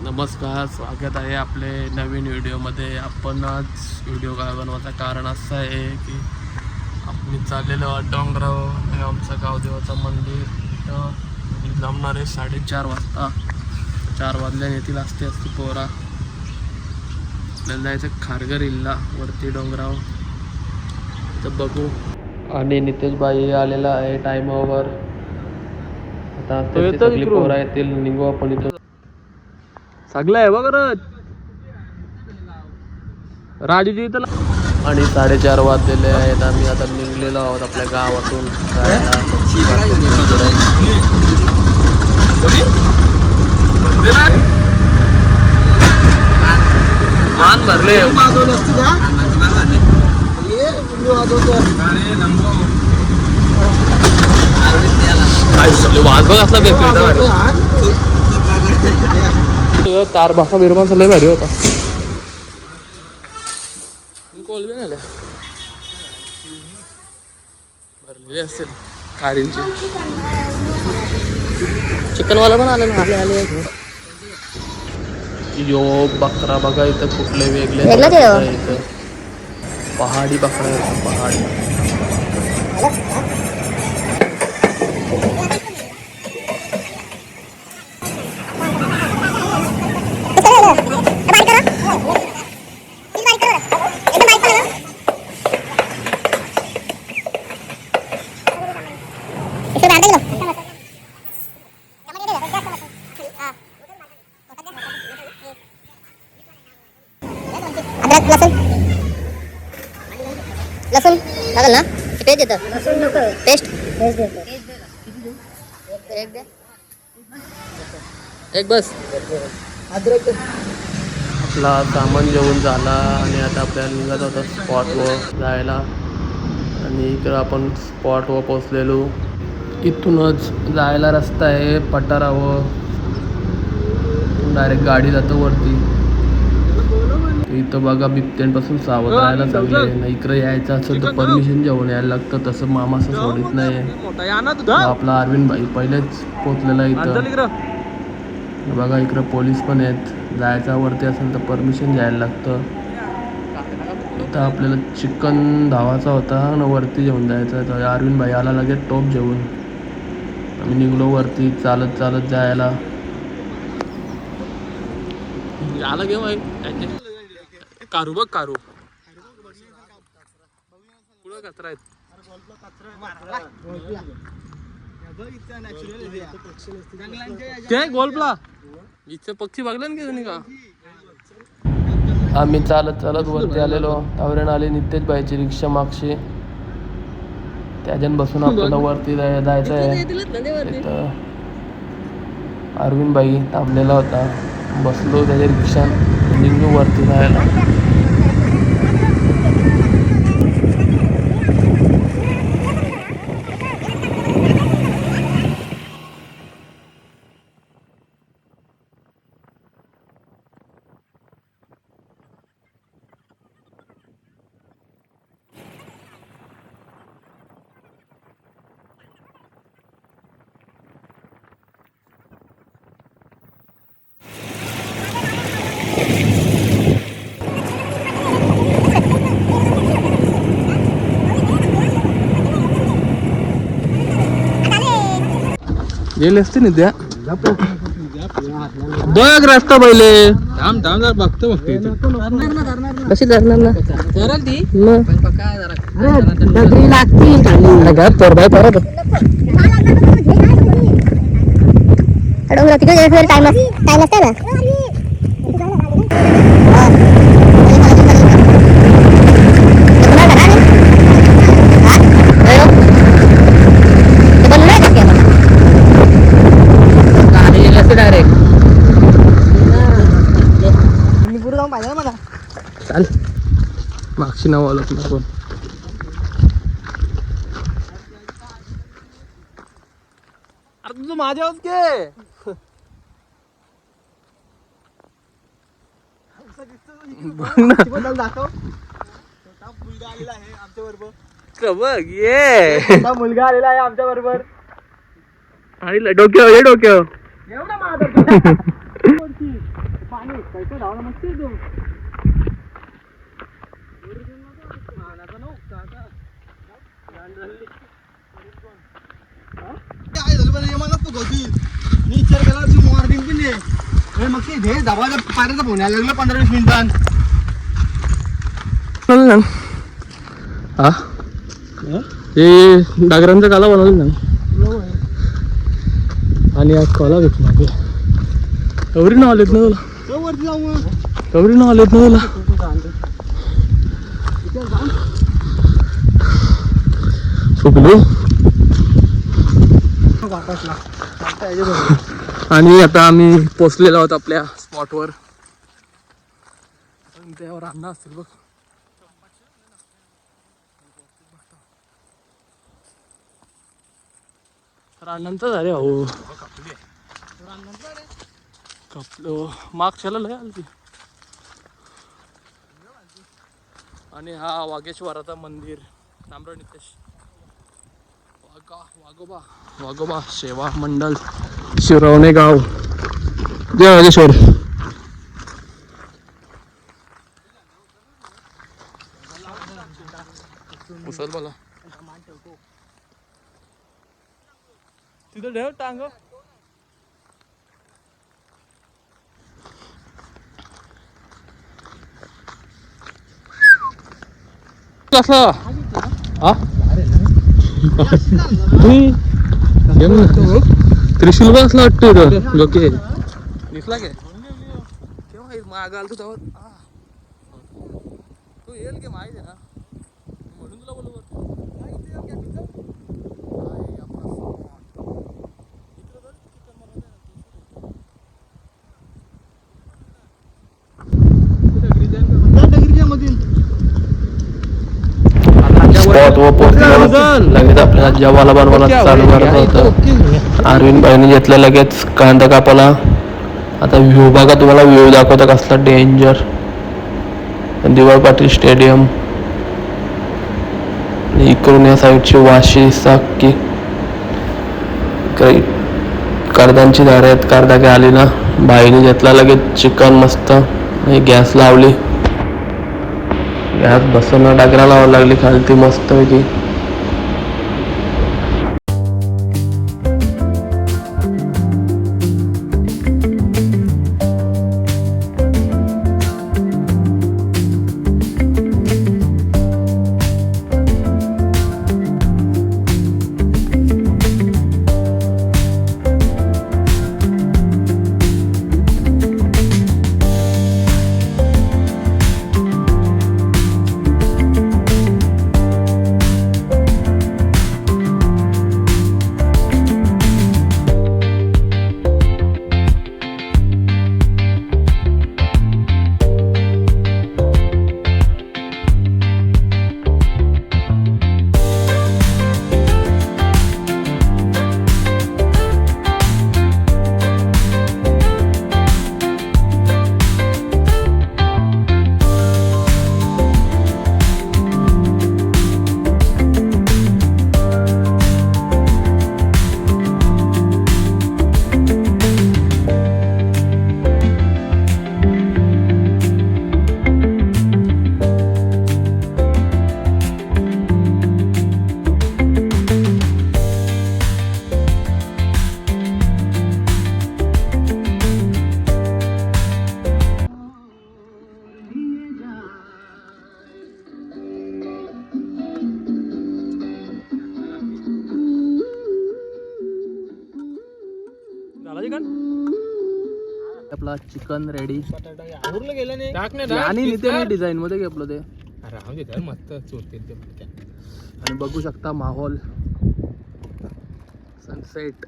नमस्कार, स्वागत आहे आपले नवीन व्हिडिओमध्ये. आपण आज व्हिडिओ काय बनवायचं कारण असं आहे की आपण चाललेलो आहोत डोंगराव. हे आमचं गावदेवाचं मंदिर. इथं जमणार आहे 4:30 वाजता. 4 वाजल्याने येतील असते पोरा. आपल्याला जायचं खारघर इल्ला वरती डोंगराव. तर बघू. आणि नितेश बाई आलेला आहे टायमावर. आता सगळी पोरा येतील, निघू आपण इथं. सगळं आहे बघ राजूजी इथं. आणि 4:30 वाजलेले आहेत. आम्ही आता निघलेलो आहोत आपल्या गावातून मान भरले. वाज बघ असला तार भासा बिरमाचा लय भारी होता. कोलबी नाही भरलेली असेल कारींची. चिकनवाला पण आले ना. आले यो बकरा बघा इथं कुठले वेगळे इथं पहाडी बकरा आहे. पहाडी लसूण लागल ना. पेस्ट येतं. पेस्ट एक बस. आपला सामान जेवण झाला आणि आता आपल्याला निघत होता स्पॉटवर जायला. आणि इकडं आपण स्पॉटवर पोचलेलो. इथूनच जायला रस्ता आहे पठारावर. डायरेक्ट गाडी जातं वरती. इथं बघा बिबट्यांपासून सावध राहायला चांगले. इकडे यायचं असेल तर परमिशन घेऊन यायला लागतं. तसं मामाचं सोडित नाही. आपला अरविंद भाई पहिलेच पोचलेला इथं. बघा इकडं पोलीस पण आहेत. जायचं वरती असेल तर परमिशन घ्यायला लागतं. इथं आपल्याला चिकन धावाचा होता ना, वरती जेवून जायचं. तर अरविंद भाई आला लगेच टोप जेवून. आम्ही निघलो वरती चालत चालत जायला. आला घेऊ कारू बघ कारू पुढं कचरा आहेत. ते गोल्फला इथं पक्षी बघले ना तुम्ही का. आम्ही चालत चालत वरती आलेलो. त्यावरून आले नितेश भाईची रिक्षा मागशी. त्याच्यान बसून आपल्याला वरती जायचं आहे. तिथं अरविंद भाई थांबलेला होता. बसलो त्याच्या रिक्षा निघलो वरती जायला. गेले असते ना त्या बघ रस्ता पहिले. थांब थांब जरा बघतो कशी धरणार ना. टाइम असते ना. चाल मागची नाव आलं तुला पण. अरे तुझं माझ्यावर घे. दाखव. मुलगा आलेला आहे आमच्या बरोबर. बघ ये मुलगा आलेला आहे आमच्या बरोबर. आणि डोक्यावर एवढा माझा पाणी कैसे धावला मस्त आहे तो काय झालं बरं येमानच तू गवती मी विचार केला तू मॉर्निंग पण ये अरे मग ते हे धावायला पाण्याचा फोन यायला लागला 15-20 मिनिटांत हा हे डागरांचा काला बनवलं ना आणि आज कॉला भेटणार कवरी नाव आलेत ना तुला वरती जाऊ मग कवरी नाव आलेत ना तुला सुकलो आणि आता आम्ही पोचलेलो आहोत आपल्या स्पॉटवर त्यावर रान्ना असतील बघ रान्नांचं झाले भाऊ कपलो मागच्याला लय आली ती आणि हा वाघेश्वराचा मंदिर नामराव नितेश वाघोबा वाघोबा सेवा मंडल शिरवणे गाव जय वाघेश्वर उचल मला तिथं ठेव टांग कसला हा त्रिशूल बसला वाटतं लोके दिसला काय केव्हा माग आल तू तू येईल की माहिती आहे ना म्हणून तुला बोलू लगेच आपल्याला जेवायला बनवायला चालू करायचं होतं अरविंद भाईने घेतलं लगेच कांदा कापाला आता व्ह्यू बघा तुम्हाला व्ह्यू दाखवता कसला डेंजर दिवाळ पाटील स्टेडियम इकडून या साईडची वाशी साक्की काही कर्दांची झाडे आहेत कर्दा काय आली ना भाईने घेतला लगेच चिकन मस्त गॅस लावली गॅस बसवणं डागरा लावायला लागली खालती मस्त पैकी आपला चिकन रेडी आवरलं गेलं नाही आणि नित्याने डिझाईन मध्ये घेतलं ते मस्त चोरते आणि बघू शकता माहोल सनसेट